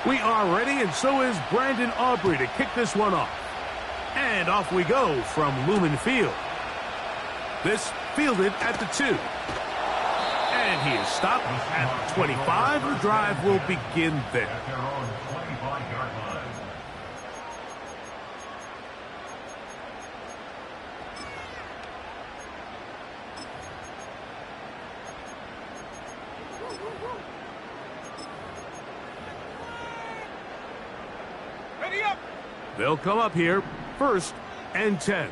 We are ready, and so is Brandon Aubrey to kick this one off. And off we go from Lumen Field. This fielded at the 2. And he is stopped at the 25. The drive will begin there. They'll come up here, 1st and 10.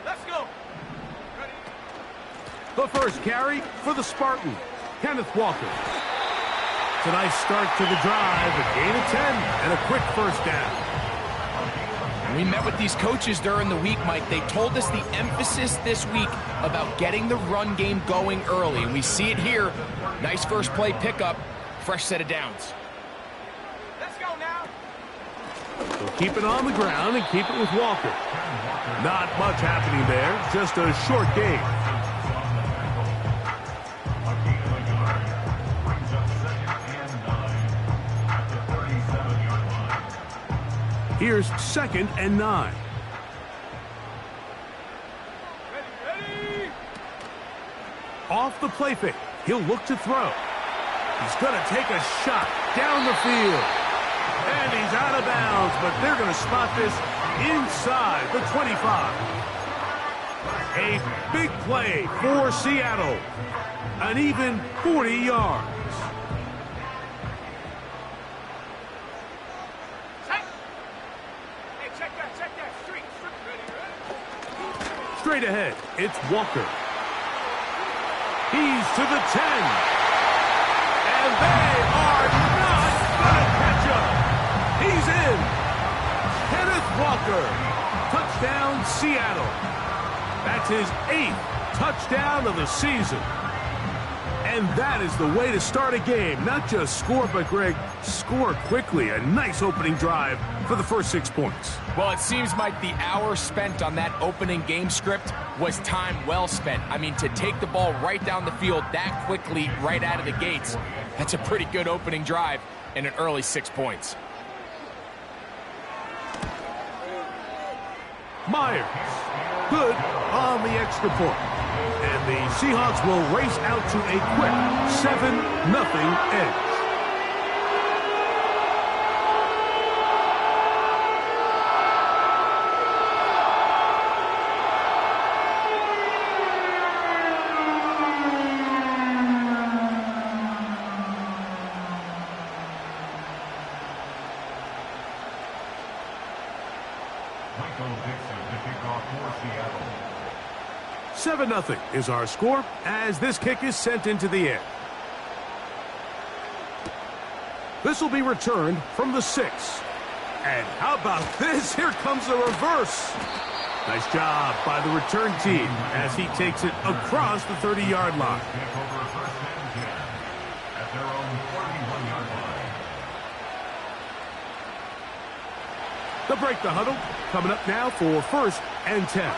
Let's go. Ready. The first carry for the Spartan, Kenneth Walker. It's a nice start to the drive, a gain of 10, and a quick first down. We met with these coaches during the week, Mike. They told us the emphasis this week about getting the run game going early, and we see it here. Nice first play pickup, fresh set of downs. So keep it on the ground and keep it with Walker. Not much happening there, just a short gain. Here's 2nd and 9. Off the play fake, he'll look to throw. He's going to take a shot down the field. And he's out of bounds, but they're going to spot this inside the 25. A big play for Seattle. An even 40 yards. Hey, check that. Street ready? Straight ahead, it's Walker. He's to the 10. And they are not going to catch him. He's in. Kenneth Walker. Touchdown, Seattle. That's his 8th touchdown of the season. And that is the way to start a game. Not just score, but, Greg, score quickly. A nice opening drive for the first 6 points. Well, it seems like the hour spent on that opening game script was time well spent. I mean, to take the ball right down the field that quickly, right out of the gates, that's a pretty good opening drive and an early 6 points. Myers, good on the extra point. And the Seahawks will race out to a quick 7-0 edge. Seattle. 7-0 is our score as this kick is sent into the air. This will be returned from the 6. And how about this? Here comes the reverse. Nice job by the return team as he takes it across the 30-yard line. They'll break the huddle. Coming up now for 1st and 10.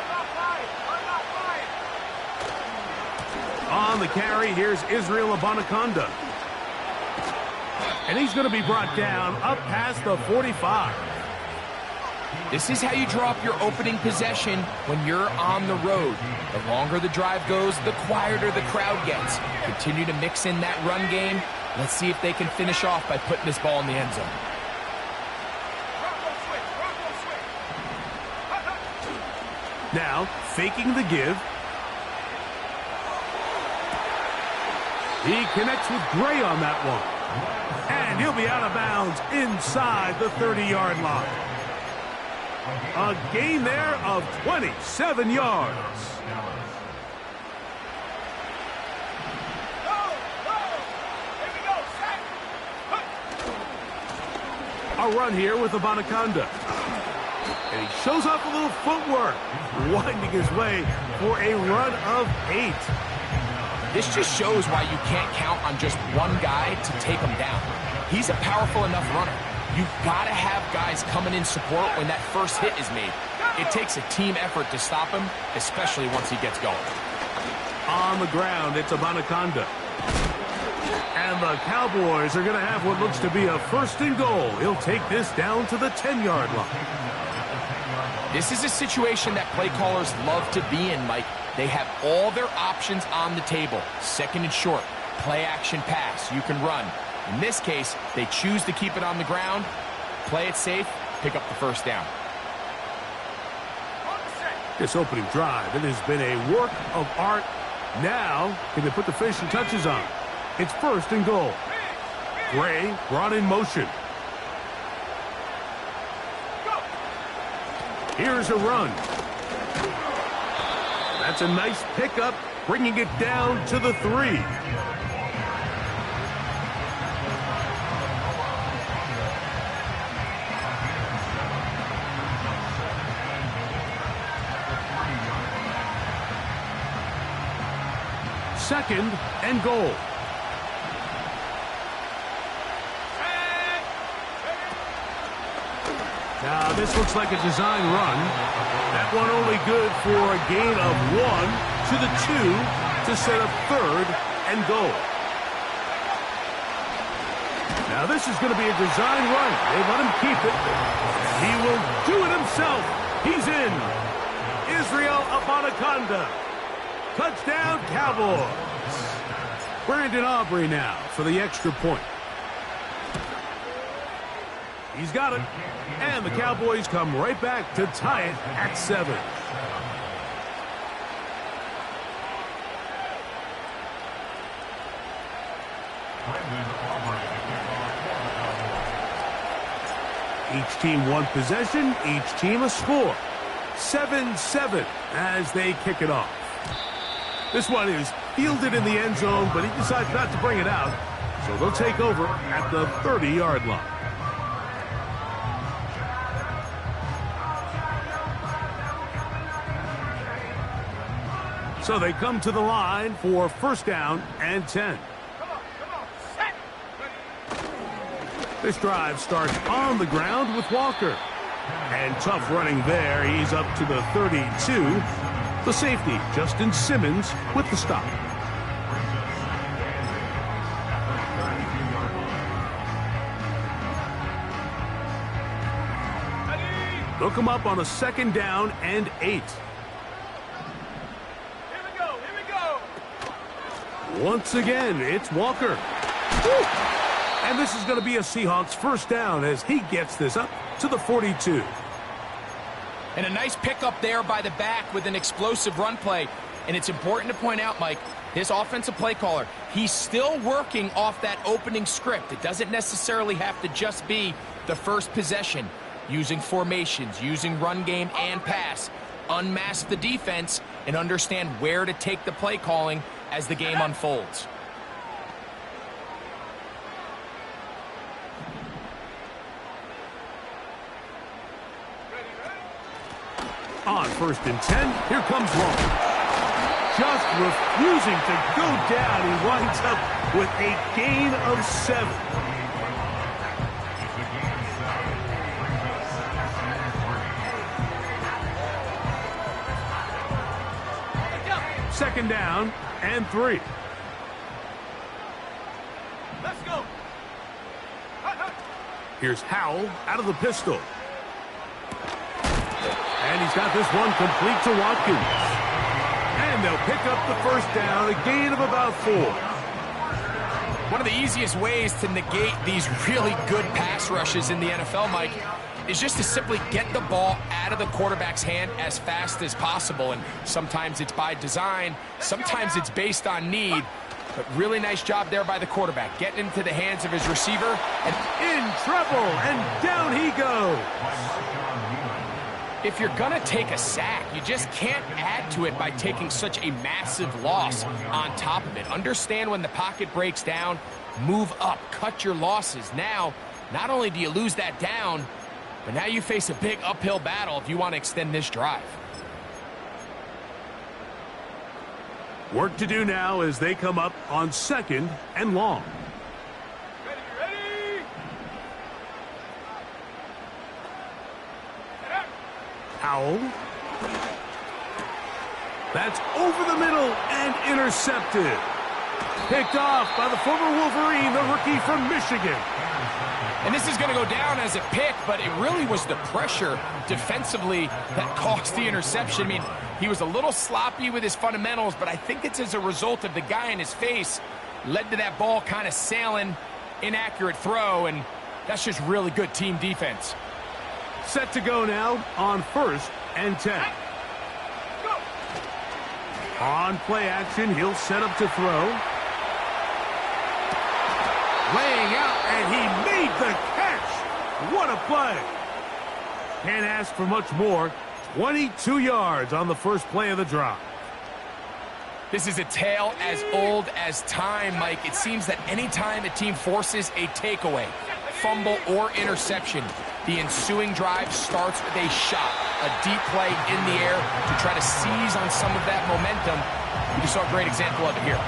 On the carry, here's Israel Abanaconda. And he's going to be brought down up past the 45. This is how you draw up your opening possession when you're on the road. The longer the drive goes, the quieter the crowd gets. Continue to mix in that run game. Let's see if they can finish off by putting this ball in the end zone. Now, faking the give. He connects with Gray on that one. And he'll be out of bounds inside the 30-yard line. A gain there of 27 yards. A run here with Abanaconda. And he shows off a little footwork, winding his way for a run of 8. This just shows why you can't count on just one guy to take him down. He's a powerful enough runner. You've got to have guys coming in support when that first hit is made. It takes a team effort to stop him, especially once he gets going. On the ground, it's Abanaconda. And the Cowboys are going to have what looks to be a 1st and goal. He'll take this down to the 10-yard line. This is a situation that play callers love to be in, Mike. They have all their options on the table. 2nd and short, play action pass, you can run. In this case, they choose to keep it on the ground, play it safe, pick up the 1st down. This opening drive, it has been a work of art. Now, can they put the finishing touches on? It's 1st and goal. Gray brought in motion. Here's a run. That's a nice pickup, bringing it down to the 3. Second and goal. Now, this looks like a design run. That one only good for a gain of 1 to the 2 to set up 3rd and goal. Now, this is going to be a design run. They let him keep it. He will do it himself. He's in. Israel Abanikanda. Touchdown, Cowboys. Brandon Aubrey now for the extra point. He's got it. And the Cowboys come right back to tie it at 7. Each team one possession, each team a score. 7-7 as they kick it off. This one is fielded in the end zone, but he decides not to bring it out. So they'll take over at the 30-yard line. So they come to the line for 1st down and 10. Set. This drive starts on the ground with Walker. And tough running there. He's up to the 32. The safety, Justin Simmons, with the stop. They'll come up on a 2nd down and 8. Here we go. Once again, it's Walker. Woo! And this is going to be a Seahawks 1st down as he gets this up to the 42. And a nice pickup there by the back with an explosive run play. And it's important to point out, Mike, this offensive play caller, he's still working off that opening script. It doesn't necessarily have to just be the 1st possession. Using formations, using run game and pass. Unmask the defense and understand where to take the play calling as the game unfolds. On 1st and 10, here comes Long. Just refusing to go down. He winds up with a gain of 7. Second down and 3. Let's go. Here's Howell out of the pistol. And he's got this one complete to Watkins. And they'll pick up the 1st down, a gain of about 4. One of the easiest ways to negate these really good pass rushes in the NFL, Mike, is just to simply get the ball out of the quarterback's hand as fast as possible. And sometimes it's by design, sometimes it's based on need. But really nice job there by the quarterback, getting into the hands of his receiver. And in trouble, and down he goes. If you're going to take a sack, you just can't add to it by taking such a massive loss on top of it. Understand when the pocket breaks down, move up, cut your losses. Now, not only do you lose that down, but now you face a big uphill battle if you want to extend this drive. Work to do now as they come up on 2nd and long. Ready. Howell. That's over the middle and intercepted. picked off by the former Wolverine, the rookie from Michigan. And this is going to go down as a pick, but it really was the pressure defensively that caused the interception. I mean, he was a little sloppy with his fundamentals, but I think it's as a result of the guy in his face led to that ball kind of sailing, inaccurate throw, and that's just really good team defense. Set to go now on 1st and 10. On play action, he'll set up to throw. Laying out, and he made the catch. What a play. Can't ask for much more. 22 yards on the first play of the drive. This is a tale as old as time, Mike. It seems that anytime a team forces a takeaway, fumble, or interception, the ensuing drive starts with a shot, a deep play in the air to try to seize on some of that momentum. We just saw a great example of it here.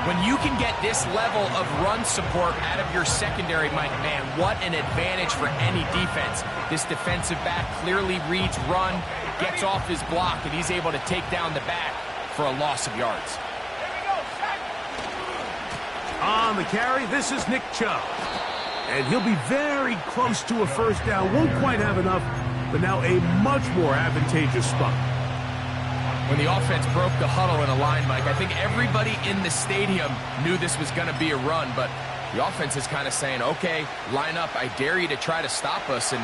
When you can get this level of run support out of your secondary, Mike, man, what an advantage for any defense. This defensive back clearly reads run, gets off his block, and he's able to take down the back for a loss of yards. On the carry, this is Nick Chubb. And he'll be very close to a first down. Won't quite have enough, but now a much more advantageous spot. When the offense broke the huddle in a line, Mike, I think everybody in the stadium knew this was going to be a run, but the offense is kind of saying, okay, line up, I dare you to try to stop us, and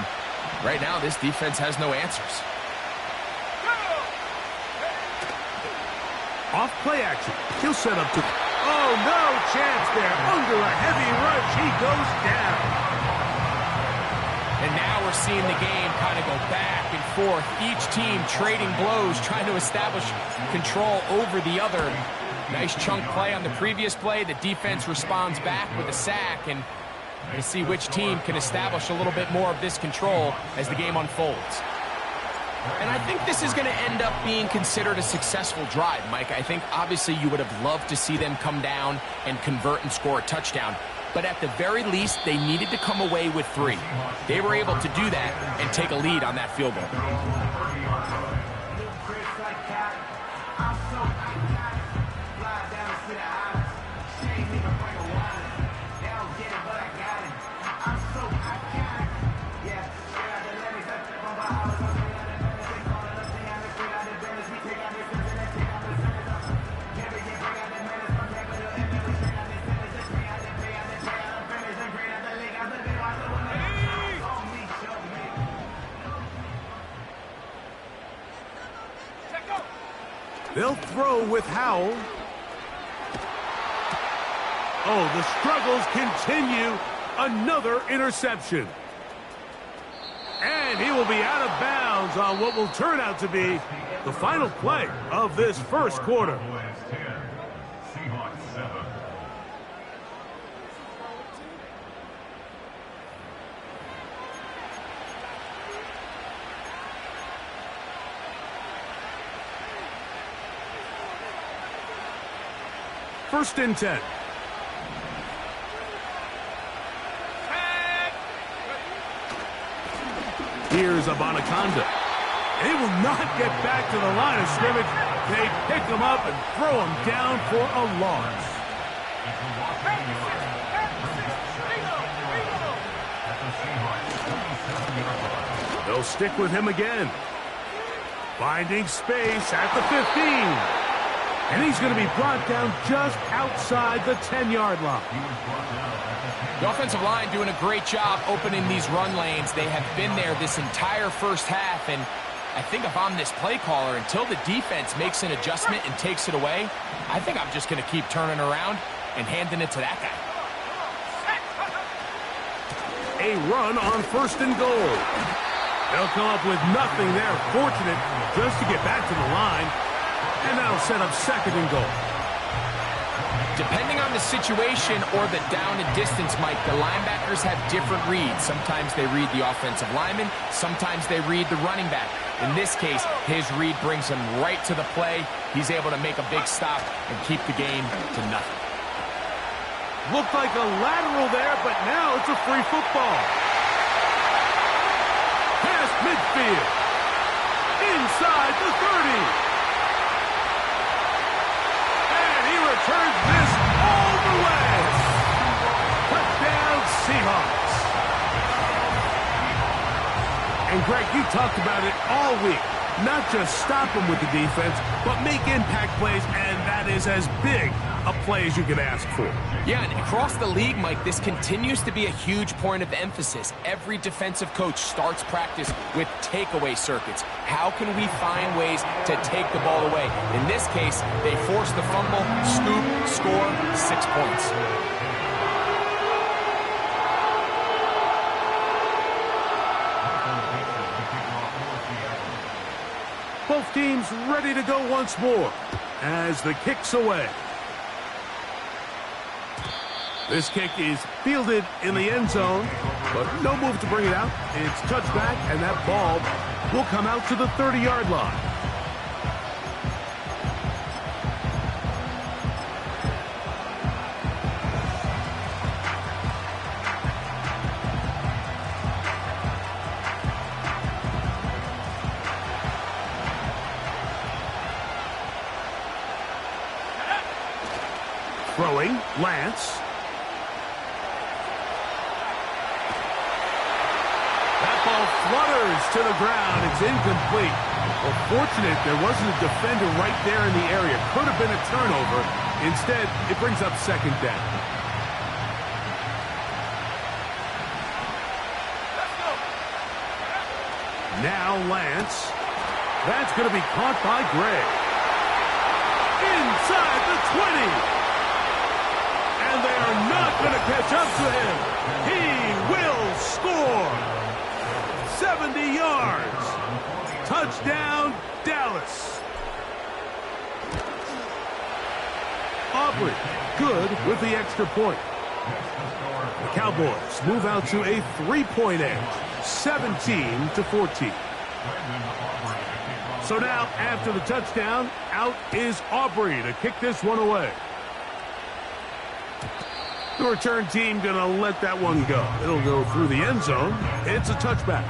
right now this defense has no answers. Off play action, he'll set up to... Oh, no chance there. Under a heavy rush, he goes down. And now we're seeing the game kind of go back and forth. Each team trading blows, trying to establish control over the other. Nice chunk play on the previous play. The defense responds back with a sack, and we'll see which team can establish a little bit more of this control as the game unfolds. And I think this is going to end up being considered a successful drive, Mike. I think obviously you would have loved to see them come down and convert and score a touchdown. But at the very least, they needed to come away with 3. They were able to do that and take a lead on that field goal. They'll throw with Howell. Oh, the struggles continue. Another interception. And he will be out of bounds on what will turn out to be the final play of this first quarter. First and 10. Here's Abanaconda. They will not get back to the line of scrimmage. They pick him up and throw him down for a loss. They'll stick with him again. Finding space at the 15. And he's going to be brought down just outside the 10-yard line. The offensive line doing a great job opening these run lanes. They have been there this entire first half, and I think if I'm this play caller, until the defense makes an adjustment and takes it away, I think I'm just going to keep turning around and handing it to that guy. A run on first and goal. They'll come up with nothing there. Fortunate just to get back to the line. And that'll set up second and goal. Depending on the situation or the down and distance, Mike, the linebackers have different reads. Sometimes they read the offensive lineman. Sometimes they read the running back. In this case, his read brings him right to the play. He's able to make a big stop and keep the game to nothing. Looked like a lateral there, but now it's a free football. Past midfield. Inside the 30. Turns this all the way. Touchdown, Seahawks. And Greg, you talked about it all week. Not just stop them with the defense, but make impact plays, and that is as big a play as you can ask for. Yeah, and across the league, Mike, this continues to be a huge point of emphasis. Every defensive coach starts practice with takeaway circuits. How can we find ways to take the ball away? In this case, they force the fumble, scoop, score, 6 points. Both teams ready to go once more as the kick's away. This kick is fielded in the end zone, but no move to bring it out. It's touchback, and that ball will come out to the 30-yard line. Throwing, Lance. That ball flutters to the ground. It's incomplete. Well, fortunate there wasn't a defender right there in the area. Could have been a turnover. Instead, it brings up second down. Now Lance. That's going to be caught by Gray. Inside the 20. And they are not going to catch up to him. He will score. 70 yards. Touchdown, Dallas. Aubrey, good with the extra point. The Cowboys move out to a 3-point edge, 17-14. So now, after the touchdown, out is Aubrey to kick this one away. The return team going to let that one go. It'll go through the end zone. It's a touchback.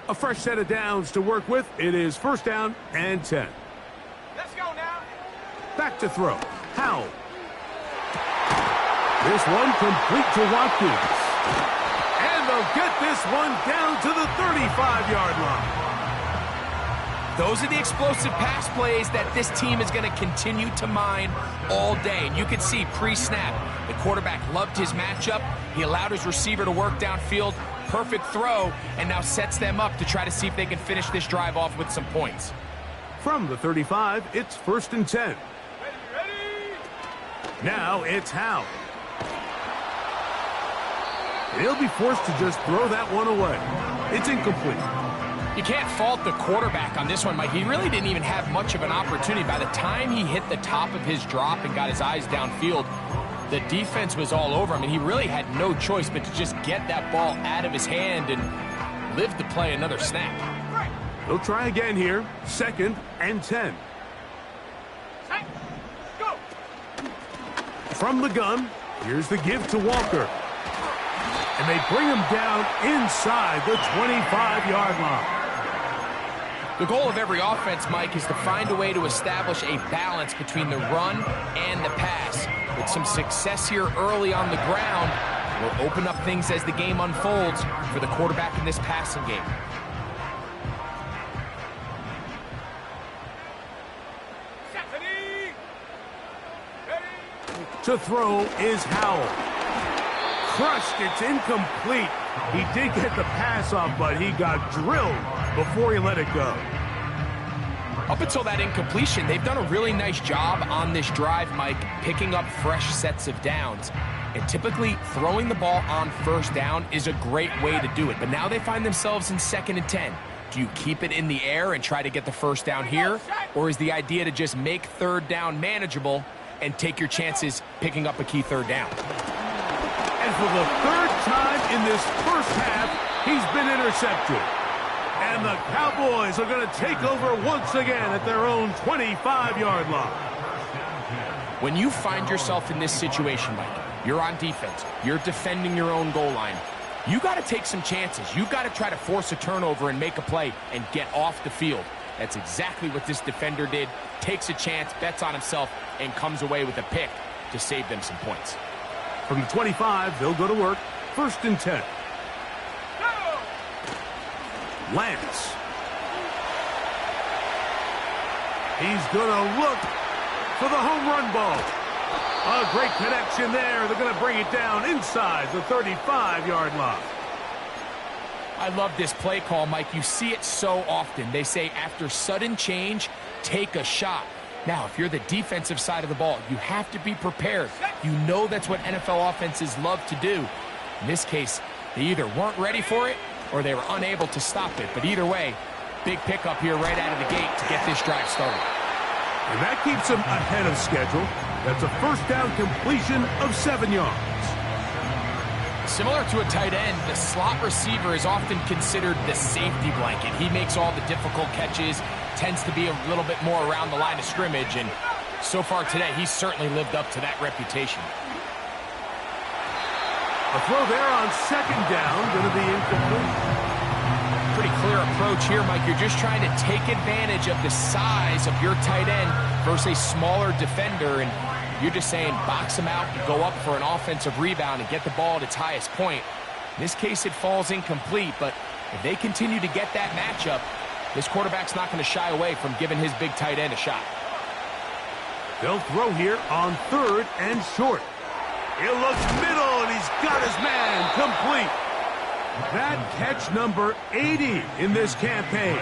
A fresh set of downs to work with. It is first down and 10. Let's go now. Back to throw. Howell. This one complete to Watkins. And they'll get this one down to the 35-yard line. Those are the explosive pass plays that this team is going to continue to mine all day. And you can see pre-snap, the quarterback loved his matchup. He allowed his receiver to work downfield. Perfect throw, and now sets them up to try to see if they can finish this drive off with some points. From the 35, it's first and 10. Ready? Now it's Howell. He'll be forced to just throw that one away. It's incomplete. You can't fault the quarterback on this one, Mike. He really didn't even have much of an opportunity. By the time he hit the top of his drop and got his eyes downfield, the defense was all over him, and he really had no choice but to just get that ball out of his hand and live to play another snap. They'll try again here. Second and 10. Set. Go. From the gun, here's the give to Walker. And they bring him down inside the 25-yard line. The goal of every offense, Mike, is to find a way to establish a balance between the run and the pass. With some success here early on the ground, will open up things as the game unfolds for the quarterback in this passing game. To throw is Howell. Crushed, it's incomplete. He did get the pass off, but he got drilled before he let it go. Up until that incompletion, they've done a really nice job on this drive, Mike, picking up fresh sets of downs. And typically, throwing the ball on first down is a great way to do it. But now they find themselves in second and 10. Do you keep it in the air and try to get the first down here? Or is the idea to just make third down manageable and take your chances picking up a key third down. And for the third time in this first half, he's been intercepted. And the Cowboys are going to take over once again at their own 25-yard line. When you find yourself in this situation, Mike, you're on defense, you're defending your own goal line, you got to take some chances. You got to try to force a turnover and make a play and get off the field. That's exactly what this defender did. Takes a chance, bets on himself, and comes away with a pick to save them some points. From the 25, they'll go to work. 1st and 10. Lance. He's going to look for the home run ball. A great connection there. They're going to bring it down inside the 35-yard line. I love this play call, Mike. You see it so often. They say after sudden change, take a shot. Now, if you're the defensive side of the ball, you have to be prepared. You know that's what NFL offenses love to do. In this case, they either weren't ready for it or they were unable to stop it. But either way, big pickup here right out of the gate to get this drive started. And that keeps them ahead of schedule. That's a first down completion of 7 yards. Similar to a tight end, the slot receiver is often considered the safety blanket. He makes all the difficult catches, tends to be a little bit more around the line of scrimmage, and so far today, he's certainly lived up to that reputation. A throw there on 2nd down, going to be incomplete. Pretty clear approach here, Mike. You're just trying to take advantage of the size of your tight end versus a smaller defender, and you're just saying box him out and go up for an offensive rebound and get the ball at its highest point. In this case, it falls incomplete, but if they continue to get that matchup, this quarterback's not going to shy away from giving his big tight end a shot. They'll throw here on 3rd and short. He'll look middle, and he's got his man complete. That catch number 80 in this campaign.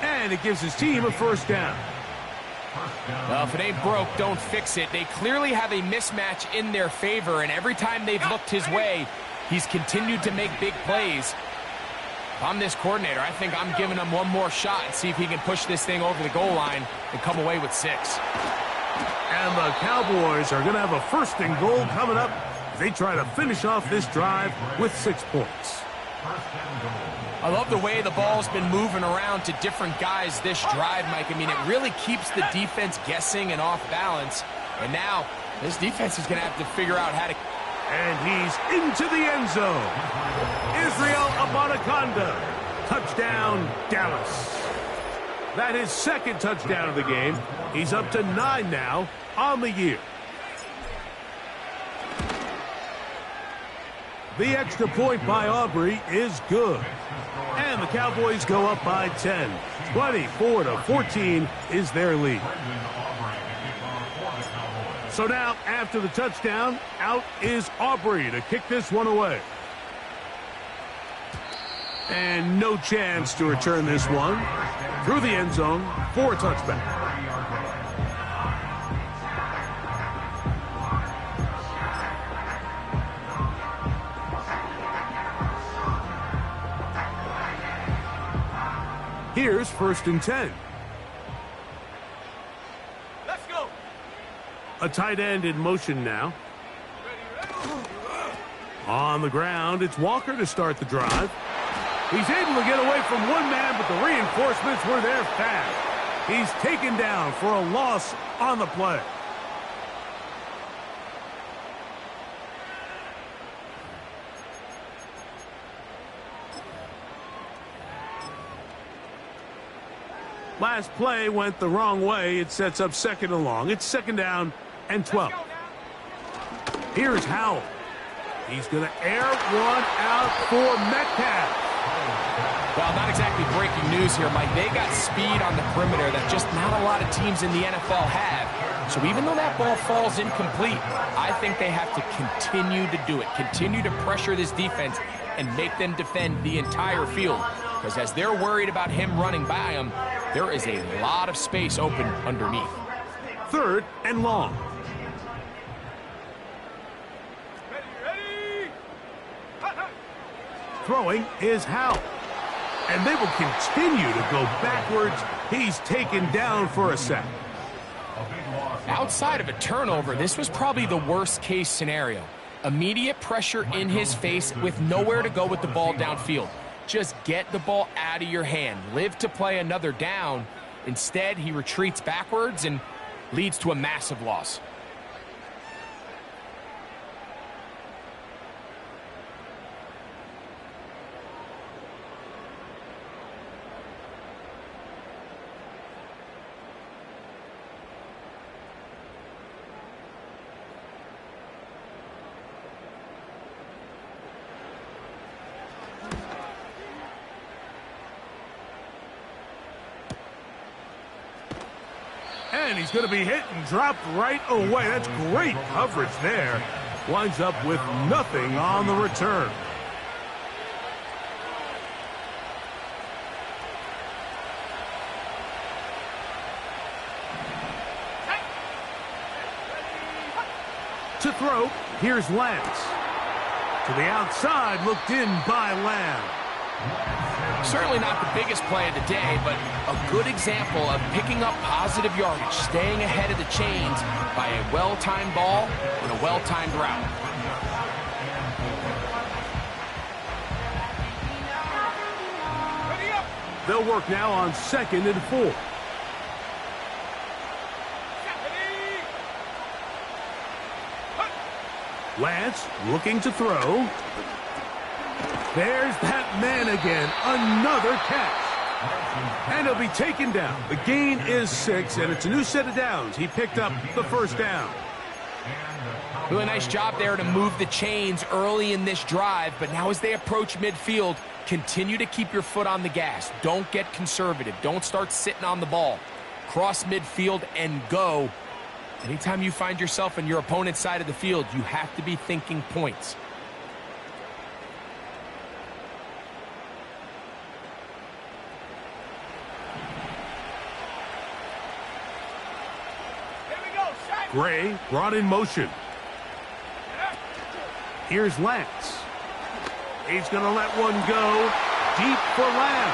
And it gives his team a first down. Well, if it ain't broke, don't fix it. They clearly have a mismatch in their favor, and every time they've looked his way, he's continued to make big plays. If I'm this coordinator, I think I'm giving him one more shot and see if he can push this thing over the goal line and come away with 6. And the Cowboys are going to have a 1st and goal coming up. They try to finish off this drive with 6 points. I love the way the ball's been moving around to different guys this drive, Mike. I mean, it really keeps the defense guessing and off balance. And now, this defense is going to have to figure out how to... And he's into the end zone. Israel Abanikanda. Touchdown, Dallas. That is 2nd touchdown of the game. He's up to 9 now on the year. The extra point by Aubrey is good. And the Cowboys go up by 10. 24-14 is their lead. So now, after the touchdown, out is Aubrey to kick this one away. And no chance to return this one. Through the end zone for a touchback. Here's 1st and 10. Let's go. A tight end in motion now. On the ground, it's Walker to start the drive. He's able to get away from one man, but the reinforcements were there fast. He's taken down for a loss on the play. Last play went the wrong way. It sets up 2nd and long. It's 2nd down and 12. Here's Howell. He's going to air one out for Metcalf. Well, not exactly breaking news here, Mike. They got speed on the perimeter that just not a lot of teams in the NFL have. So even though that ball falls incomplete, I think they have to continue to do it. Continue to pressure this defense and make them defend the entire field. Because as they're worried about him running by them, there is a lot of space open underneath. 3rd and long. Ready. Throwing is Howell. And they will continue to go backwards. He's taken down for a sack. A big loss Outside of a turnover, this was probably the worst-case scenario. Immediate pressure in his face with nowhere to go with the ball downfield. Just get the ball out of your hand. Live to play another down. Instead, he retreats backwards and leads to a massive loss. And he's going to be hit and dropped right away. That's great coverage there. Winds up with nothing on the return. To throw, here's Lance. To the outside, looked in by Lamb. Certainly not the biggest play of the day, but a good example of picking up positive yardage, staying ahead of the chains by a well-timed ball and a well-timed route. They'll work now on 2nd and 4. Lance looking to throw. There's that man again. Another catch. And he'll be taken down. The gain is 6, and it's a new set of downs. He picked up the first down. Really nice job there to move the chains early in this drive, but now as they approach midfield, continue to keep your foot on the gas. Don't get conservative. Don't start sitting on the ball. Cross midfield and go. Anytime you find yourself on your opponent's side of the field, you have to be thinking points. Gray brought in motion. Here's Lance. He's going to let one go deep for Lamb.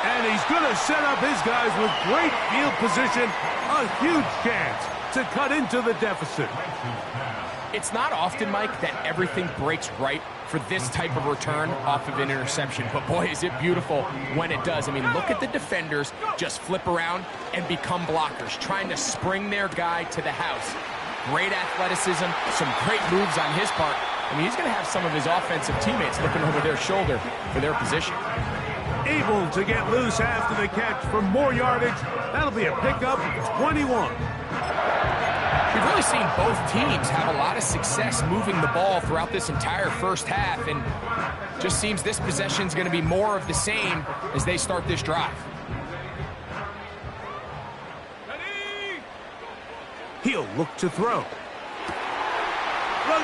And he's going to set up his guys with great field position. A huge chance to cut into the deficit. It's not often, Mike, that everything breaks right for this type of return off of an interception. But boy, is it beautiful when it does. I mean, look at the defenders just flip around and become blockers, trying to spring their guy to the house. Great athleticism, some great moves on his part. I mean, he's going to have some of his offensive teammates looking over their shoulder for their position. Able to get loose after the catch for more yardage. That'll be a pickup of 21. We've really seen both teams have a lot of success moving the ball throughout this entire first half, and just seems this possession is going to be more of the same as they start this drive. He'll look to throw. Look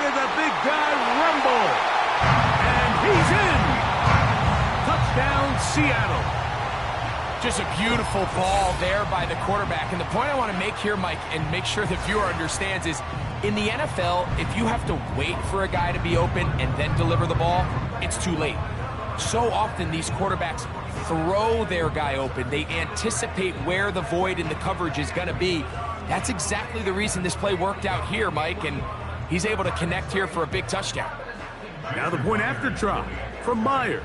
at the big guy rumble. And he's in. Touchdown, Seattle. Just a beautiful ball there by the quarterback. And the point I want to make here, Mike, and make sure the viewer understands is, in the NFL, if you have to wait for a guy to be open and then deliver the ball, it's too late. So often these quarterbacks throw their guy open. They anticipate where the void in the coverage is going to be. That's exactly the reason this play worked out here, Mike, and he's able to connect here for a big touchdown. Now the point after try from Myers.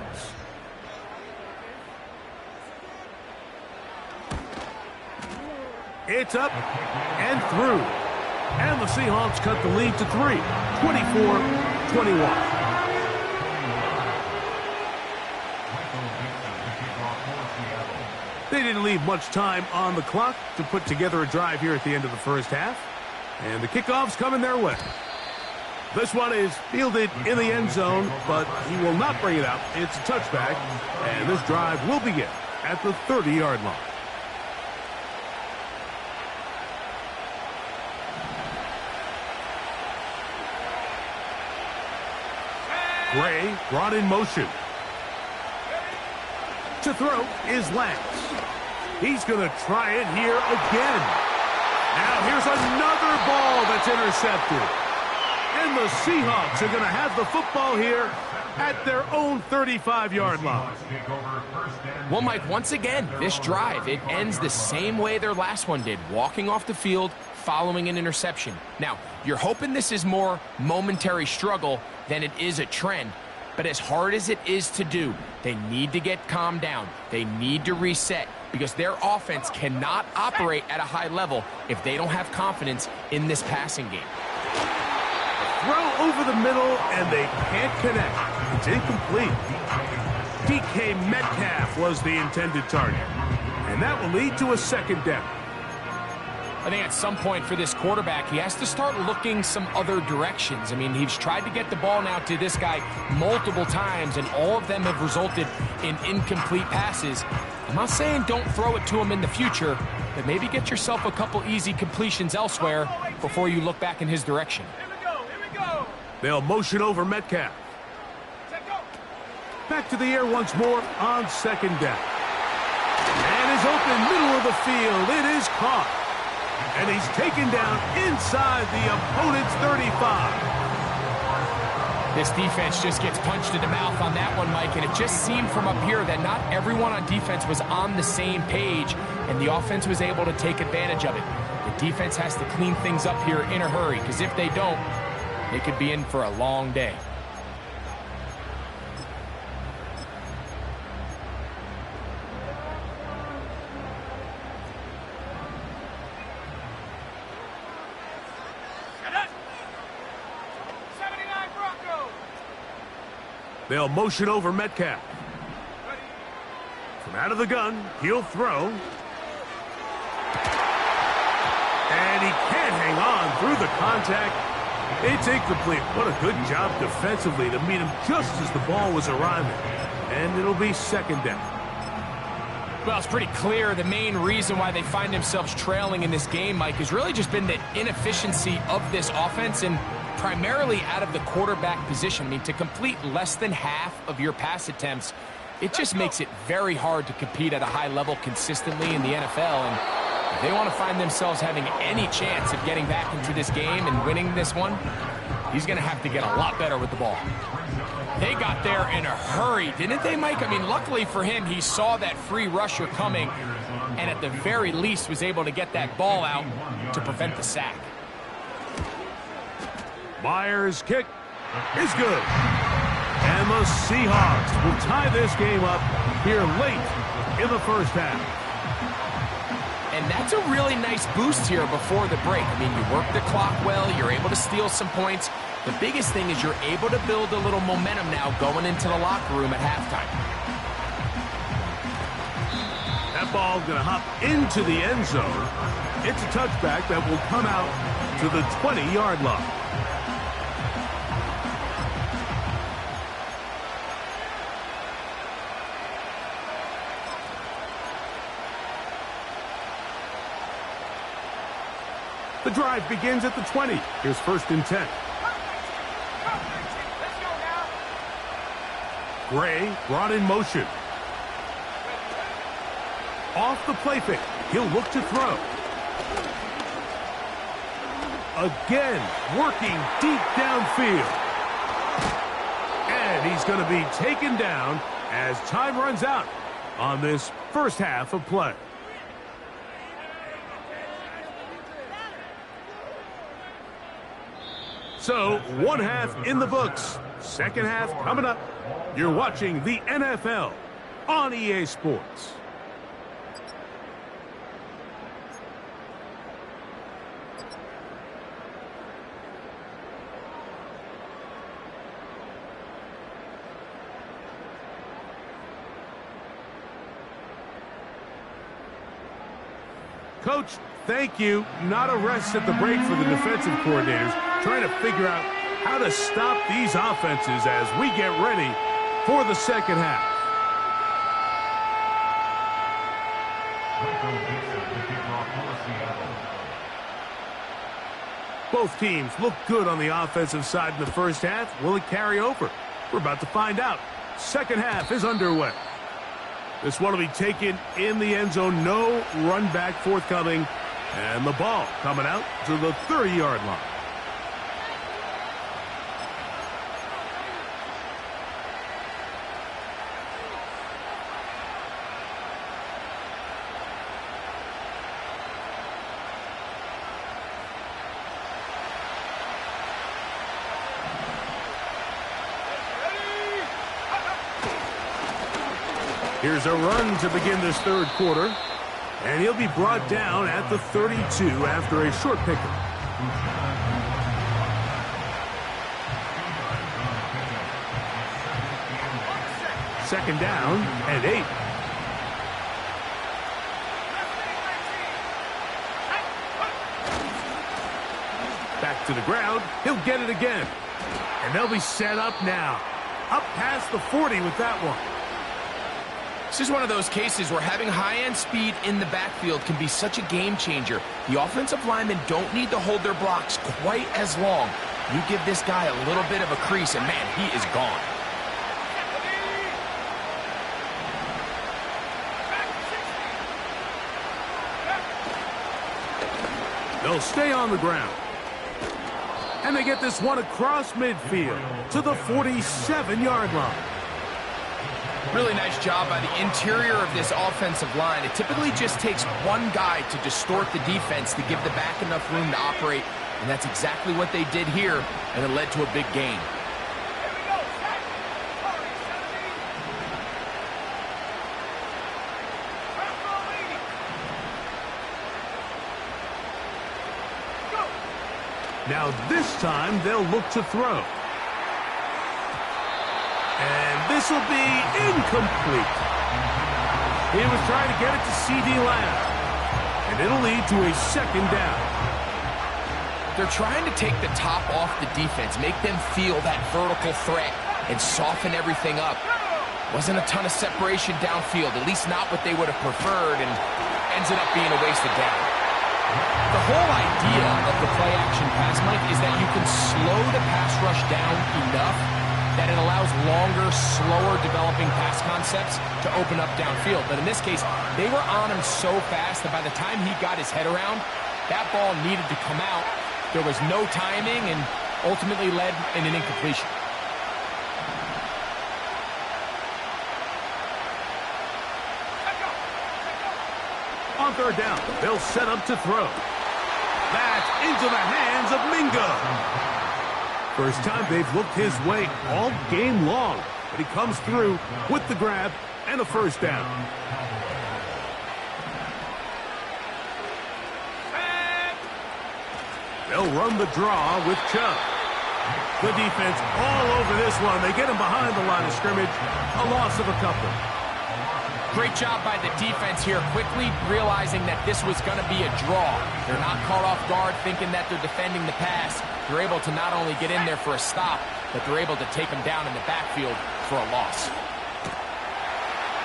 It's up and through. And the Seahawks cut the lead to 3, 24-21. They didn't leave much time on the clock to put together a drive here at the end of the first half. And the kickoff's coming their way. This one is fielded in the end zone, but he will not bring it out. It's a touchback, and this drive will begin at the 30-yard line. Gray brought in motion. To throw is Lance. He's going to try it here again. Now here's another ball that's intercepted. And the Seahawks are going to have the football here at their own 35-yard line. Well, Mike, once again, this drive, it ends the same way their last one did, walking off the field, following an interception. Now, you're hoping this is more momentary struggle than it is a trend, but as hard as it is to do, they need to get calmed down. They need to reset because their offense cannot operate at a high level if they don't have confidence in this passing game. Throw over the middle, and they can't connect. It's incomplete. DK Metcalf was the intended target, and that will lead to a second down. I think at some point for this quarterback, he has to start looking some other directions. I mean, he's tried to get the ball now to this guy multiple times, and all of them have resulted in incomplete passes. I'm not saying don't throw it to him in the future, but maybe get yourself a couple easy completions elsewhere before you look back in his direction. They'll motion over Metcalf. Back to the air once more on second down. And is open middle of the field. It is caught. And he's taken down inside the opponent's 35. This defense just gets punched in the mouth on that one, Mike, and it just seemed from up here that not everyone on defense was on the same page, and the offense was able to take advantage of it. The defense has to clean things up here in a hurry, because if they don't, they could be in for a long day. They'll motion over Metcalf. From out of the gun, he'll throw. And he can't hang on through the contact. It's incomplete. What a good job defensively to meet him just as the ball was arriving. And it'll be second down. Well, it's pretty clear the main reason why they find themselves trailing in this game, Mike, has really just been the inefficiency of this offense and primarily out of the quarterback position. I mean, to complete less than half of your pass attempts, it just makes it very hard to compete at a high level consistently in the NFL. And if they want to find themselves having any chance of getting back into this game and winning this one, he's going to have to get a lot better with the ball. They got there in a hurry, didn't they, Mike? I mean, luckily for him, he saw that free rusher coming and at the very least was able to get that ball out to prevent the sack. Myers' kick is good. And the Seahawks will tie this game up here late in the first half. And that's a really nice boost here before the break. I mean, you work the clock well, you're able to steal some points. The biggest thing is you're able to build a little momentum now going into the locker room at halftime. That ball going to hop into the end zone. It's a touchback that will come out to the 20-yard line. The drive begins at the 20. Here's first and 10. Gray brought in motion. Off the play fake. He'll look to throw. Again, working deep downfield. And he's going to be taken down as time runs out on this first half of play. So, one half in the books. Second half coming up. You're watching the NFL on EA Sports. Coach, thank you. Not a rest at the break for the defensive coordinators, trying to figure out how to stop these offenses as we get ready for the second half. Both teams look good on the offensive side in the first half. Will it carry over? We're about to find out. Second half is underway. This one will be taken in the end zone. No run back forthcoming. And the ball coming out to the 30-yard line. Here's a run to begin this third quarter. And he'll be brought down at the 32 after a short pickup. Second down and 8. Back to the ground. He'll get it again. And they'll be set up now. Up past the 40 with that one. This is one of those cases where having high-end speed in the backfield can be such a game changer. The offensive linemen don't need to hold their blocks quite as long. You give this guy a little bit of a crease, and man, he is gone. They'll stay on the ground. And they get this one across midfield to the 47-yard line. Really nice job by the interior of this offensive line. It typically just takes one guy to distort the defense to give the back enough room to operate, and that's exactly what they did here, and it led to a big gain. Now this time they'll look to throw. And this will be incomplete. He was trying to get it to C.D. Lamb. And it'll lead to a second down. They're trying to take the top off the defense, make them feel that vertical threat, and soften everything up. Wasn't a ton of separation downfield, at least not what they would have preferred, and ends up being a wasted down. The whole idea of the play-action pass, Mike, is that you can slow the pass rush down enough that it allows longer, slower developing pass concepts to open up downfield. But in this case, they were on him so fast that by the time he got his head around, that ball needed to come out. There was no timing and ultimately led in an incompletion. On third down, they'll set up to throw. That's into the hands of Mingo. First time they've looked his way all game long, but he comes through with the grab and a first down. They'll run the draw with Chubb. The defense all over this one. They get him behind the line of scrimmage. A loss of a couple. Great job by the defense here, quickly realizing that this was going to be a draw. They're not caught off guard thinking that they're defending the pass. They're able to not only get in there for a stop, but they're able to take him down in the backfield for a loss.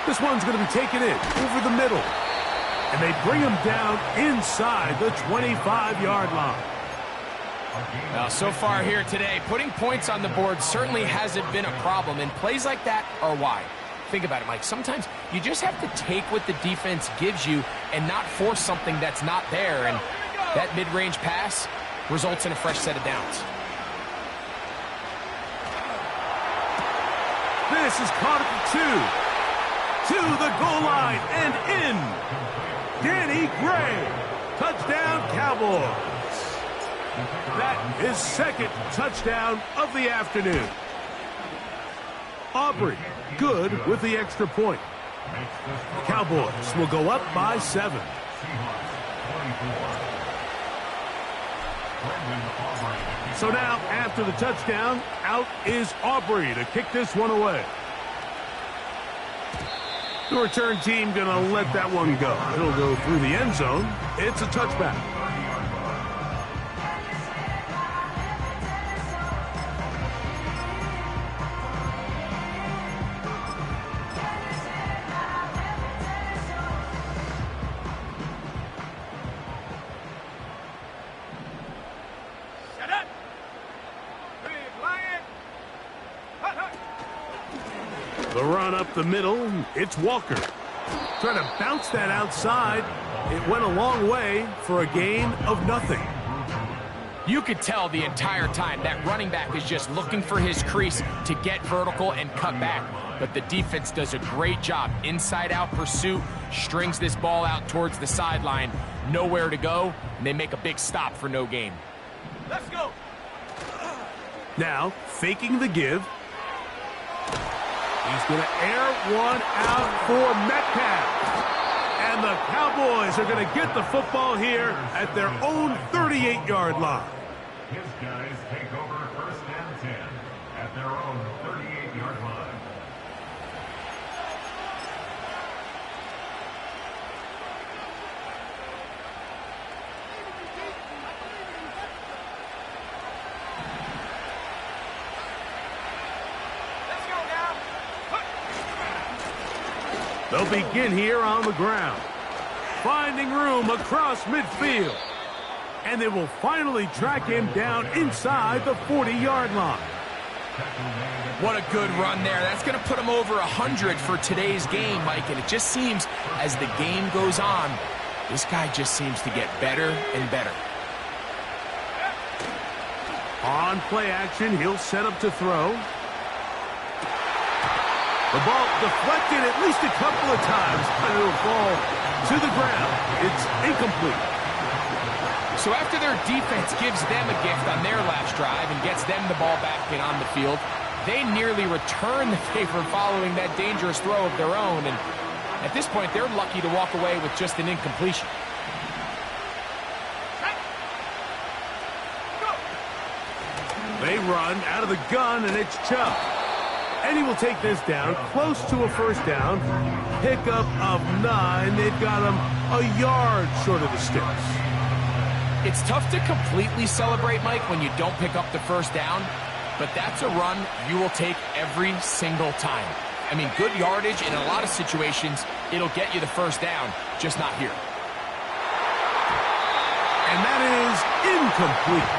This one's going to be taken in over the middle. And they bring him down inside the 25-yard line. Now, so far here today, putting points on the board certainly hasn't been a problem, and plays like that are why. Think about it, Mike. Sometimes you just have to take what the defense gives you and not force something that's not there, and that mid-range pass results in a fresh set of downs. This is caught at the 2. To the goal line and in. Danny Gray. Touchdown, Cowboys. That is second touchdown of the afternoon. Aubrey, good with the extra point. Cowboys will go up by 7. So now, after the touchdown, out is Aubrey to kick this one away. The return team going to let that one go. It'll go through the end zone. It's a touchback. The run up the middle, it's Walker. Trying to bounce that outside. It went a long way for a gain of nothing. You could tell the entire time that running back is just looking for his crease to get vertical and cut back. But the defense does a great job. Inside-out pursuit, strings this ball out towards the sideline. Nowhere to go, and they make a big stop for no gain. Let's go. Now, faking the give. He's going to air one out for Metcalf. And the Cowboys are going to get the football here at their own 38-yard line. His guys take over first and 10 at their own 38-yard line. They'll begin here on the ground, finding room across midfield. And they will finally track him down inside the 40-yard line. What a good run there. That's going to put him over 100 for today's game, Mike. And it just seems as the game goes on, this guy just seems to get better and better. On play action, he'll set up to throw. The ball deflected at least a couple of times, but it'll fall to the ground. It's incomplete. So after their defense gives them a gift on their last drive and gets them the ball back in on the field, they nearly return the favor following that dangerous throw of their own. And at this point, they're lucky to walk away with just an incompletion. They run out of the gun, and it's Chubb. And he will take this down, close to a first down. Pickup of 9. They've got him a yard short of the sticks. It's tough to completely celebrate, Mike, when you don't pick up the first down, but that's a run you will take every single time. I mean, good yardage, and in a lot of situations, it'll get you the first down, just not here. And that is incomplete.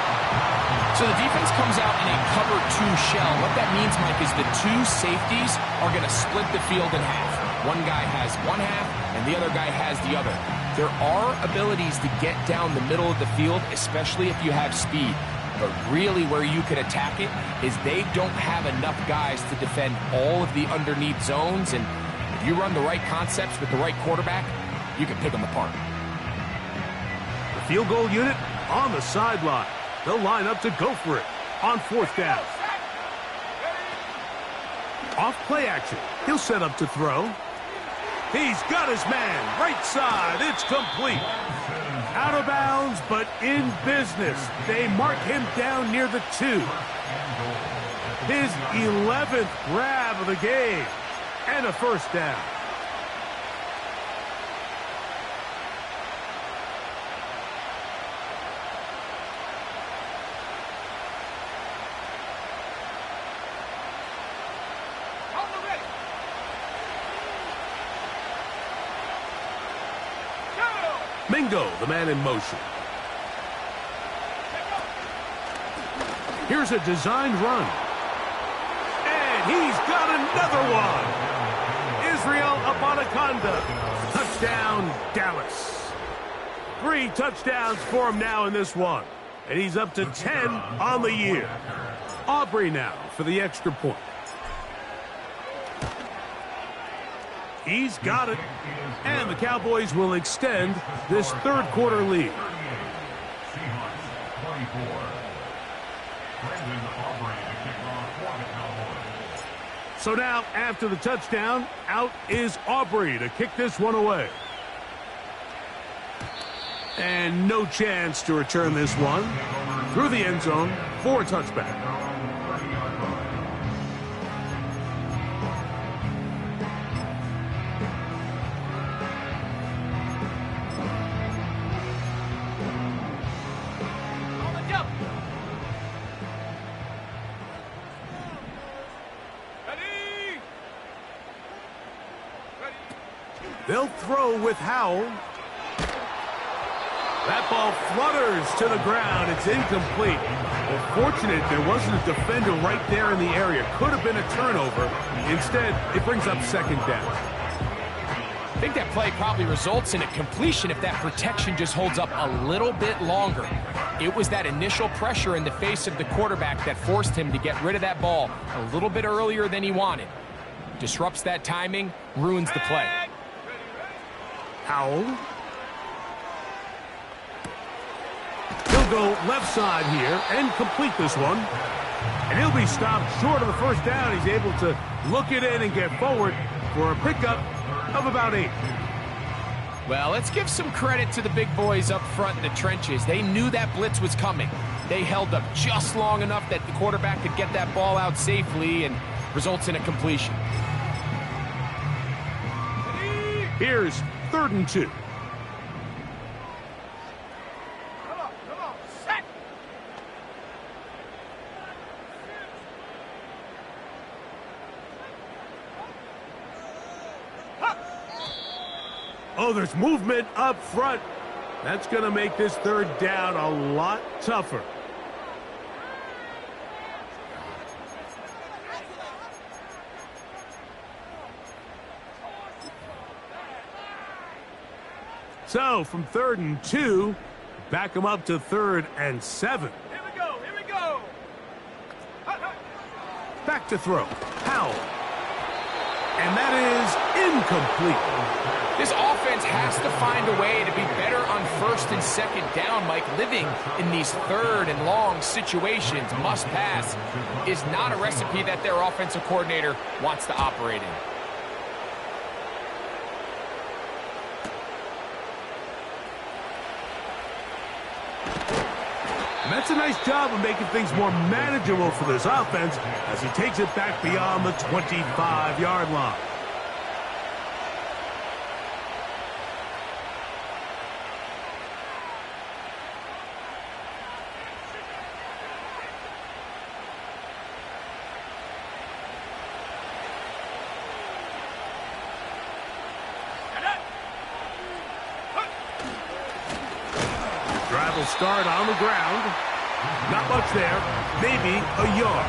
So the defense comes out in a cover 2 shell. What that means, Mike, is the 2 safeties are going to split the field in half. One guy has one half, and the other guy has the other. There are abilities to get down the middle of the field, especially if you have speed. But really where you could attack it is they don't have enough guys to defend all of the underneath zones. And if you run the right concepts with the right quarterback, you can pick them apart. The field goal unit on the sideline. They'll line up to go for it on 4th down. Off play action. He'll set up to throw. He's got his man right side. It's complete. Out of bounds, but in business. They mark him down near the 2. His 11th grab of the game. And a first down. Mingo, the man in motion. Here's a designed run. And he's got another one. Israel Abanikanda. Touchdown, Dallas. 3 touchdowns for him now in this one. And he's up to 10 on the year. Aubrey now for the extra point. He's got it. And the Cowboys will extend this 3rd quarter lead. So now, after the touchdown, out is Aubrey to kick this one away. And no chance to return this one through the end zone for a touchback. They'll throw with Howell. That ball flutters to the ground. It's incomplete. Well, fortunate there wasn't a defender right there in the area. Could have been a turnover. Instead, it brings up 2nd down. I think that play probably results in a completion if that protection just holds up a little bit longer. It was that initial pressure in the face of the quarterback that forced him to get rid of that ball a little bit earlier than he wanted. Disrupts that timing, ruins the play. Howell. He'll He'll go left side here and complete this one. And he'll be stopped short of the first down. He's able to look it in and get forward for a pickup of about 8. Well, let's give some credit to the big boys up front in the trenches. They knew that blitz was coming. They held up just long enough that the quarterback could get that ball out safely and results in a completion. Here's 3rd and 2. Come on, set. Oh, there's movement up front. That's going to make this 3rd down a lot tougher. So, from 3rd and 2, back them up to 3rd and 7. Here we go. Back to throw. Howell. And that is incomplete. This offense has to find a way to be better on 1st and 2nd down, Mike. Living in these 3rd and long situations, must pass, is not a recipe that their offensive coordinator wants to operate in. And that's a nice job of making things more manageable for this offense as he takes it back beyond the 25-yard line. Drive will start on the ground. Not much there. Maybe a yard.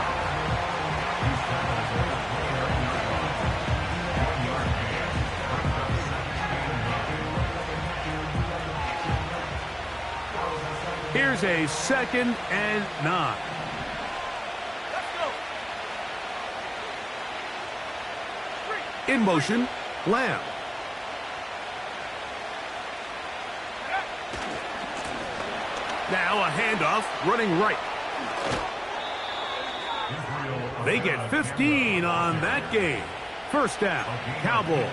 Here's a 2nd and 9. Let's go. In motion, Lamb. Now a handoff, running right. They get 15 on that game. 1st down, Cowboys.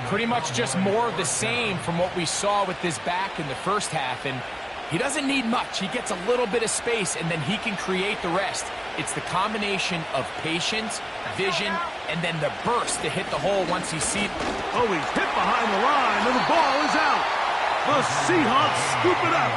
Pretty much just more of the same from what we saw with this back in the 1st half, and he doesn't need much. He gets a little bit of space, and then he can create the rest. It's the combination of patience, vision, and then the burst to hit the hole once he sees. Oh, he's hit behind the line, and the ball is out. The Seahawks scoop it up.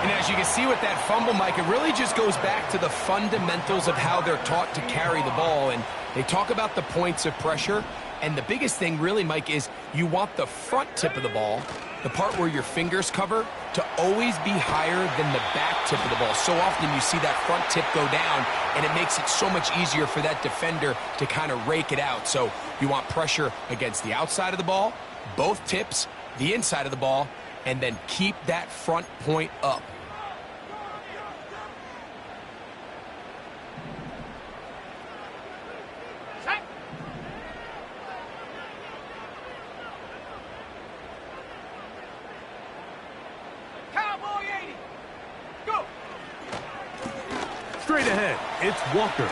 And as you can see with that fumble, Mike, it really just goes back to the fundamentals of how they're taught to carry the ball. And they talk about the points of pressure. And the biggest thing really, Mike, is you want the front tip of the ball, the part where your fingers cover, to always be higher than the back tip of the ball. So often you see that front tip go down, and it makes it so much easier for that defender to kind of rake it out. So you want pressure against the outside of the ball, both tips, the inside of the ball, and then keep that front point up. Set. Cowboy 80. Go. Straight ahead, it's Walker.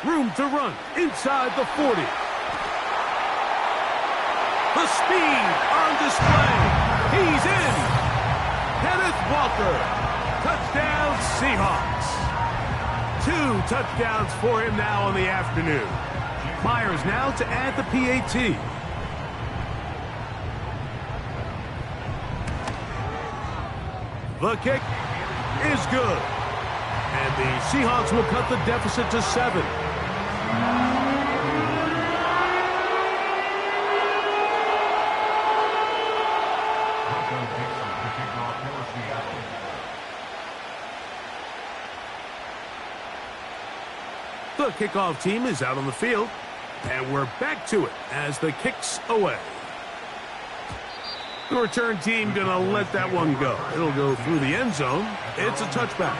Room to run inside the 40. The speed on display. He's in. Kenneth Walker. Touchdown, Seahawks. 2 touchdowns for him now in the afternoon. Myers now to add the PAT. The kick is good. And the Seahawks will cut the deficit to 7. The kickoff team is out on the field, and we're back to it as the kick's away. The return team going to let that one go. It'll go through the end zone. It's a touchback.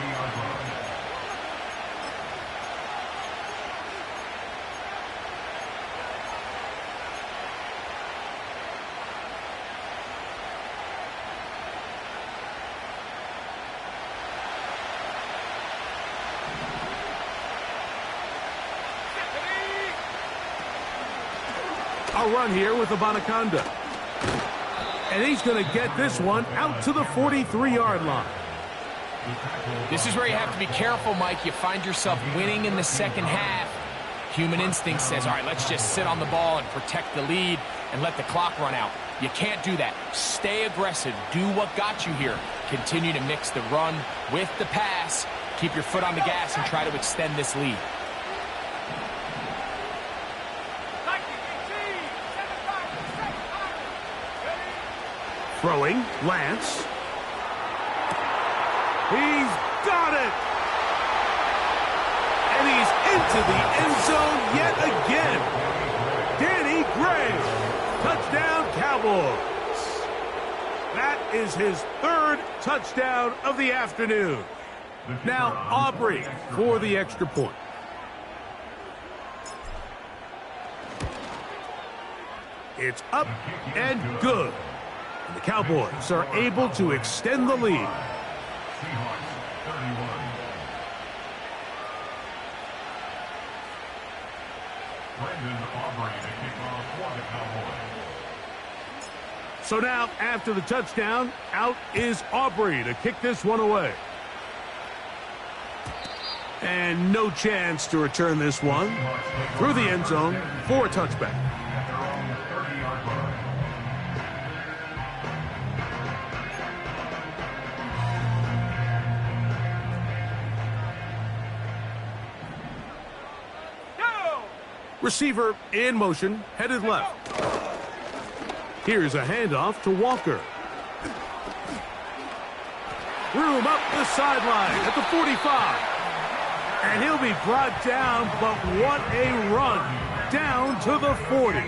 now run here with Anaconda. And he's going to get this one out to the 43-yard line. This is where you have to be careful, Mike. You find yourself winning in the second half. Human instinct says, all right, let's just sit on the ball and protect the lead and let the clock run out. You can't do that. Stay aggressive. Do what got you here. Continue to mix the run with the pass. Keep your foot on the gas and try to extend this lead. Throwing, Lance. He's got it! And he's into the end zone yet again. Danny Gray, touchdown Cowboys. That is his third touchdown of the afternoon. Now Aubrey for the extra point. It's up and good. And the Cowboys are able to extend the lead. So now, after the touchdown, out is Aubrey to kick this one away. And no chance to return this one through the end zone for a touchback. Receiver in motion, headed left. Here's a handoff to Walker. Room up the sideline at the 45. And he'll be brought down, but what a run down to the 40.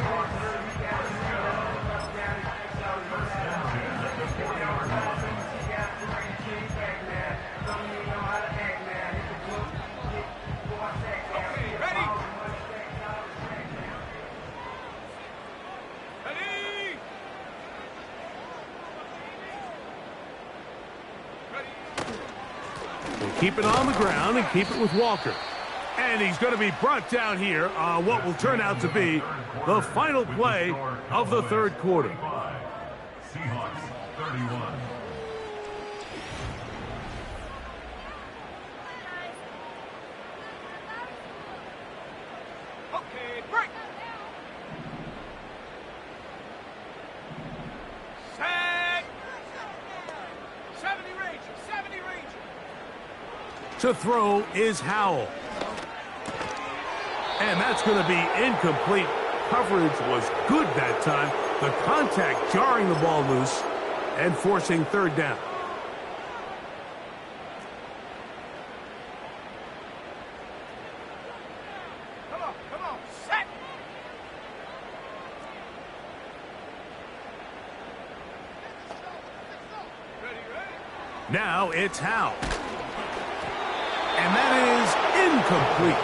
Keep it on the ground and keep it with Walker. And he's going to be brought down here on what will turn out to be the final play of the third quarter. Seahawks 31. Okay, break. Set. 70 Ranger, 70 Ranger. To throw is Howell. And that's going to be incomplete. Coverage was good that time. The contact jarring the ball loose and forcing third down. Come on, set. Ready. Now it's Howell. And that is incomplete.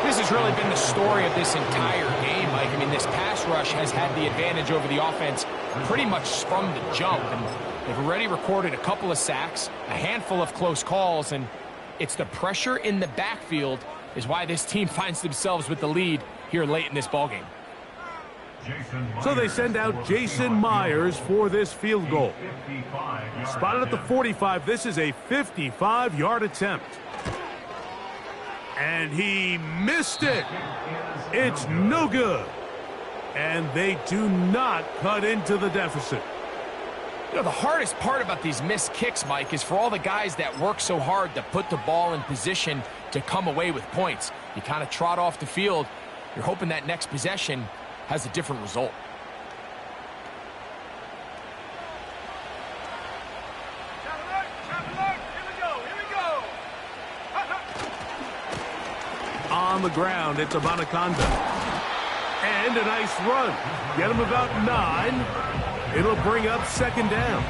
This has really been the story of this entire game, Mike. I mean, this pass rush has had the advantage over the offense pretty much from the jump. And they've already recorded a couple of sacks, a handful of close calls, and it's the pressure in the backfield is why this team finds themselves with the lead here late in this ballgame. So they send out Jason Myers for this field goal. Spotted at the 45. This is a 55-yard attempt. And he missed it. It's no good. And they do not cut into the deficit. You know, the hardest part about these missed kicks, Mike, is for all the guys that work so hard to put the ball in position to come away with points. You kind of trot off the field. You're hoping that next possession has a different result. On the ground, it's Anaconda. And a nice run. Get him about 9. It'll bring up second down.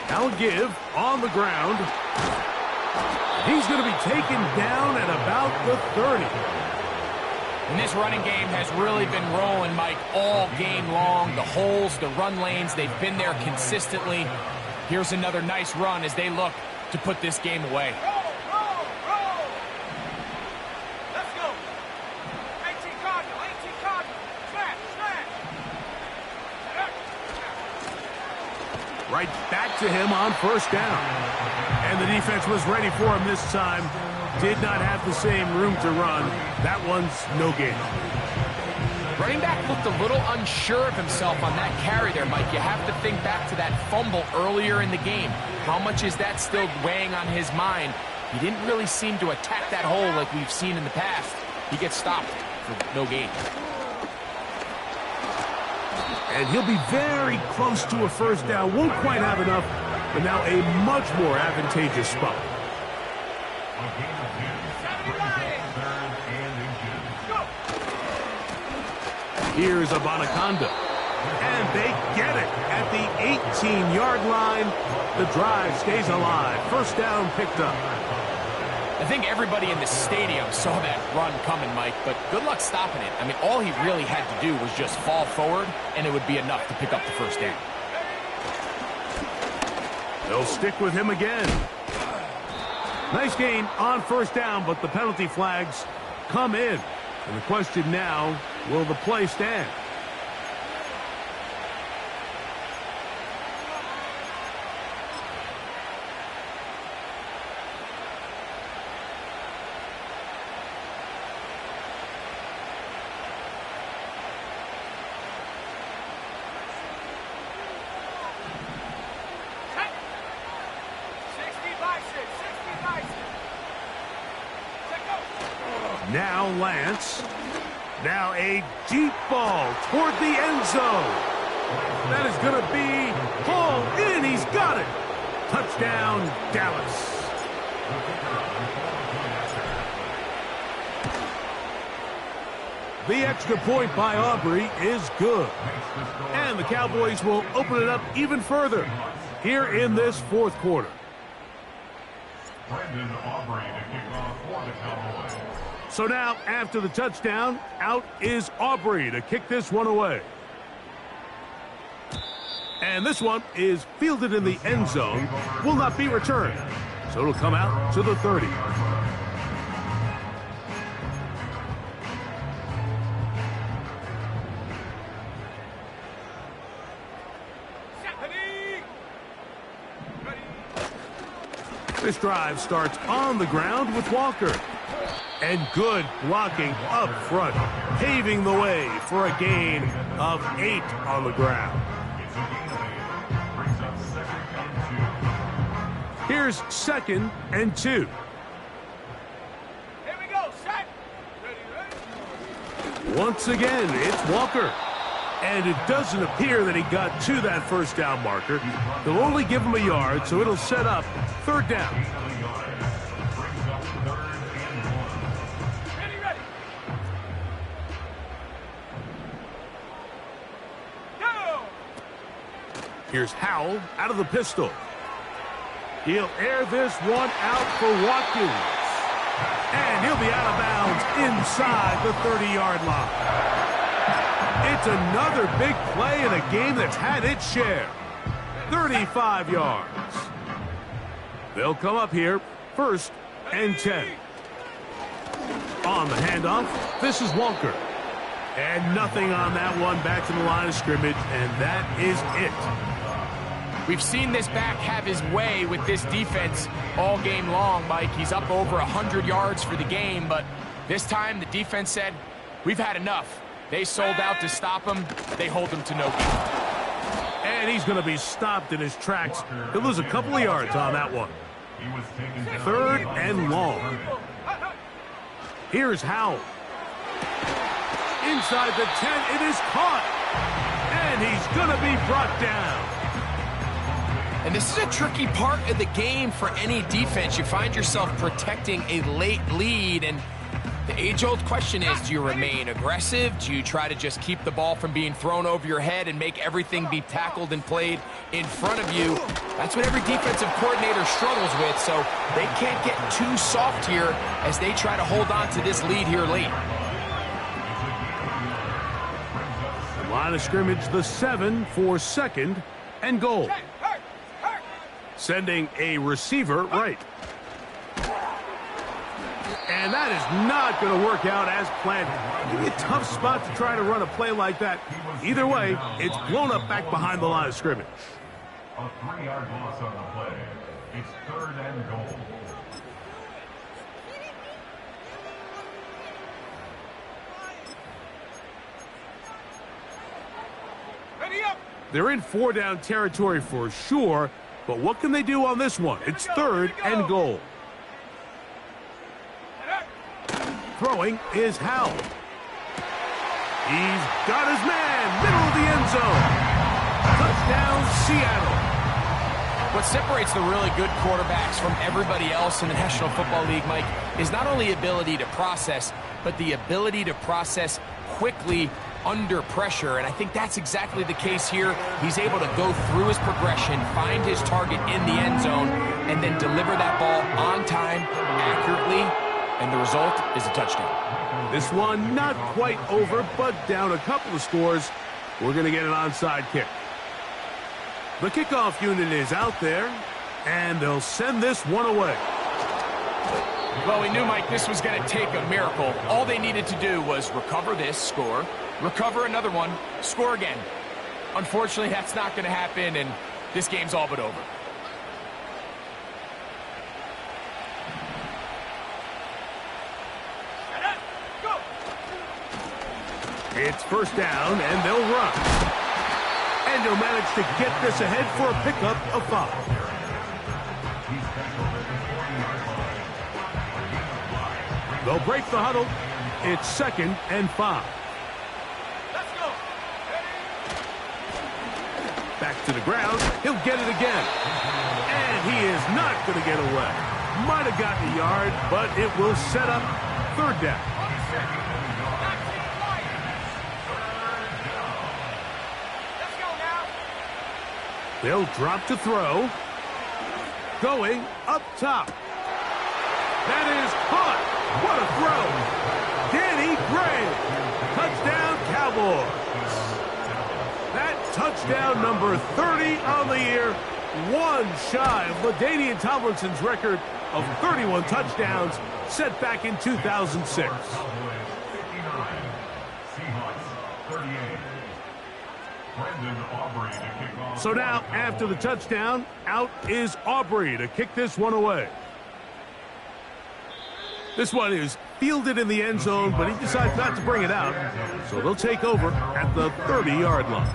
I'll give on the ground. He's going to be taken down at about the 30. And this running game has really been rolling, Mike, all game long. The holes, the run lanes, they've been there consistently. Here's another nice run as they look to put this game away. Roll! Let's go. 18 Cardinal. Smash. Right back to him on first down. And the defense was ready for him this time. Did not have the same room to run. That one's no gain. Running back looked a little unsure of himself on that carry there, Mike. You have to think back to that fumble earlier in the game. How much is that still weighing on his mind? He didn't really seem to attack that hole like we've seen in the past. He gets stopped for no gain. And he'll be very close to a first down. Won't quite have enough, but now a much more advantageous spot. Here's Abanaconda. And they get it at the 18-yard line. The drive stays alive. First down picked up. I think everybody in the stadium saw that run coming, Mike, but good luck stopping it. I mean, all he really had to do was just fall forward, and it would be enough to pick up the first down. They'll stick with him again. Nice gain on first down, but the penalty flags come in. And the question now, will the play stand? Now Lance. Now a deep ball toward the end zone. That is going to be hauled in. He's got it. Touchdown, Dallas. The extra point by Aubrey is good. And the Cowboys will open it up even further here in this fourth quarter. Brandon Aubrey to kick off for the Cowboys. So now, after the touchdown, out is Aubrey to kick this one away. And this one is fielded in the end zone, will not be returned. So it'll come out to the 30. This drive starts on the ground with Walker. And good blocking up front, paving the way for a gain of 8 on the ground. Here's 2nd and 2. Here we go, set. Ready. Once again, it's Walker. And it doesn't appear that he got to that first down marker. They'll only give him a yard, so it'll set up 3rd down. Here's Howell out of the pistol. He'll air this one out for Watkins. And he'll be out of bounds inside the 30-yard line. It's another big play in a game that's had its share. 35 yards. They'll come up here, 1st and 10. On the handoff, this is Walker. And nothing on that one, back to the line of scrimmage, and that is it. We've seen this back have his way with this defense all game long, Mike. He's up over 100 yards for the game, but this time the defense said, we've had enough. They sold out to stop him. They hold him to no gain. And he's going to be stopped in his tracks. He'll lose a couple of yards on that one. 3rd and long. Here's Howell. Inside the 10, it is caught. And he's going to be brought down. And this is a tricky part of the game for any defense. You find yourself protecting a late lead, and the age-old question is, do you remain aggressive? Do you try to just keep the ball from being thrown over your head and make everything be tackled and played in front of you? That's what every defensive coordinator struggles with, so they can't get too soft here as they try to hold on to this lead here late. Line of scrimmage, the 7 for 2nd and goal. Hey, hey. Sending a receiver right. And that is not going to work out as planned. It'd be a tough spot to try to run a play like that. Either way, it's blown up back behind the line of scrimmage. A 3-yard loss on the play. It's 3rd and goal. Ready up. They're in 4-down territory for sure, but what can they do on this one? It's 3rd and goal. Throwing is Howell. He's got his man, middle of the end zone. Touchdown, Seattle. What separates the really good quarterbacks from everybody else in the National Football League, Mike, is not only ability to process, but the ability to process quickly under pressure, and I think that's exactly the case here. He's able to go through his progression, find his target in the end zone, and then deliver that ball on time, accurately, and the result is a touchdown. This one not quite over, but down a couple of scores. We're going to get an onside kick. The kickoff unit is out there, and they'll send this one away. Well, we knew, Mike, this was going to take a miracle. All they needed to do was recover this, score, recover another one, score again. Unfortunately, that's not going to happen, and this game's all but over. It's 1st down, and they'll run. And they'll manage to get this ahead for a pickup of 5. They'll break the huddle. It's 2nd and 5. Let's go. Back to the ground. He'll get it again. And he is not going to get away. Might have gotten a yard, but it will set up 3rd down. They'll drop to throw. Going up top. That is caught. What a throw. Danny Gray. Touchdown, Cowboys. That touchdown number 30 on the year. One shy of LaDainian Tomlinson's record of 31 touchdowns set back in 2006. So now, after the touchdown, out is Aubrey to kick this one away. This one is fielded in the end zone, but he decides not to bring it out. So they'll take over at the 30-yard line.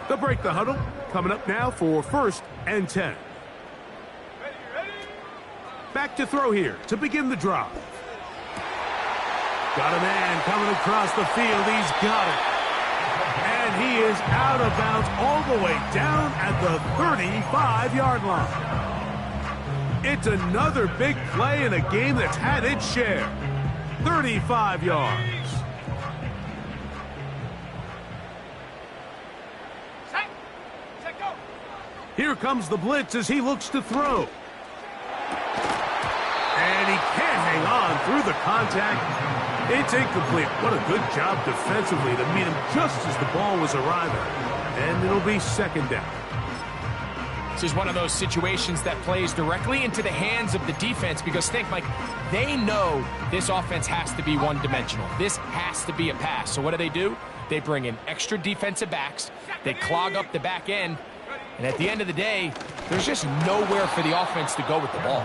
They'll break the huddle. Coming up now for 1st and 10. Back to throw here to begin the drive. Got a man coming across the field. He's got it. And he is out of bounds all the way down at the 35-yard line. It's another big play in a game that's had its share. 35 yards. Here comes the blitz as he looks to throw. And he can't hang on through the contact. It's incomplete. What a good job defensively to meet him just as the ball was arriving. And it'll be 2nd down. This is one of those situations that plays directly into the hands of the defense because think, Mike, they know this offense has to be one-dimensional. This has to be a pass. So what do? They bring in extra defensive backs. They clog up the back end. And at the end of the day, there's just nowhere for the offense to go with the ball.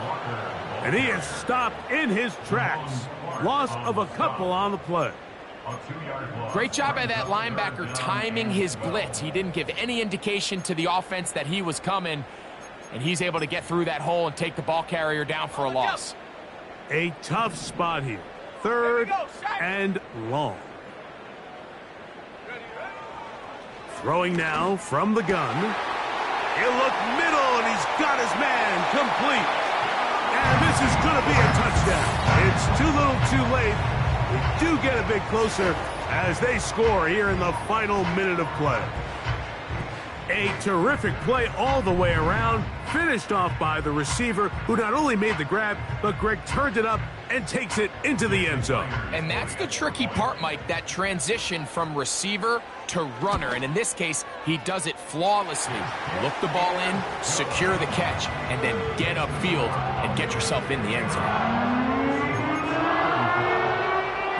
And he is stopped in his tracks. Loss of a couple on the play. Great job by that linebacker timing his blitz. He didn't give any indication to the offense that he was coming. And he's able to get through that hole and take the ball carrier down for a loss. A tough spot here. 3rd and long. Throwing now from the gun. He'll look middle, and he's got his man complete. And this is going to be a touchdown. It's too little too late. We do get a bit closer as they score here in the final minute of play. A terrific play all the way around, finished off by the receiver, who not only made the grab, but Greg turned it up and takes it into the end zone. And that's the tricky part, Mike, that transition from receiver to runner. And in this case, he does it flawlessly. Look the ball in, secure the catch, and then get upfield and get yourself in the end zone.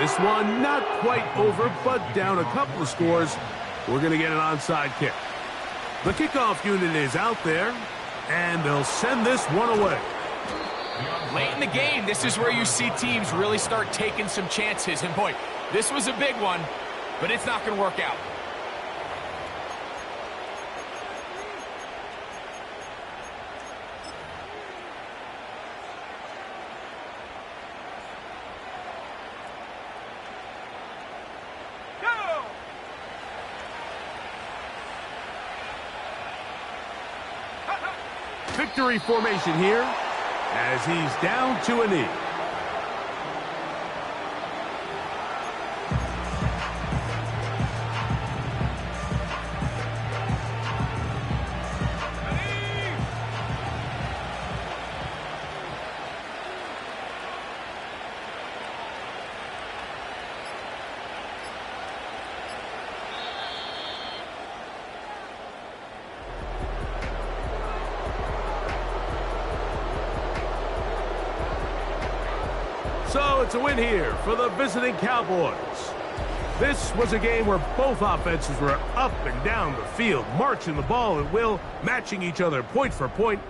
This one not quite over, but down a couple of scores. We're going to get an onside kick. The kickoff unit is out there, and they'll send this one away. Late in the game, this is where you see teams really start taking some chances. And boy, this was a big one, but it's not going to work out. Victory formation here as he's down to a knee. So it's a win here for the visiting Cowboys. This was a game where both offenses were up and down the field, marching the ball at will, matching each other point for point.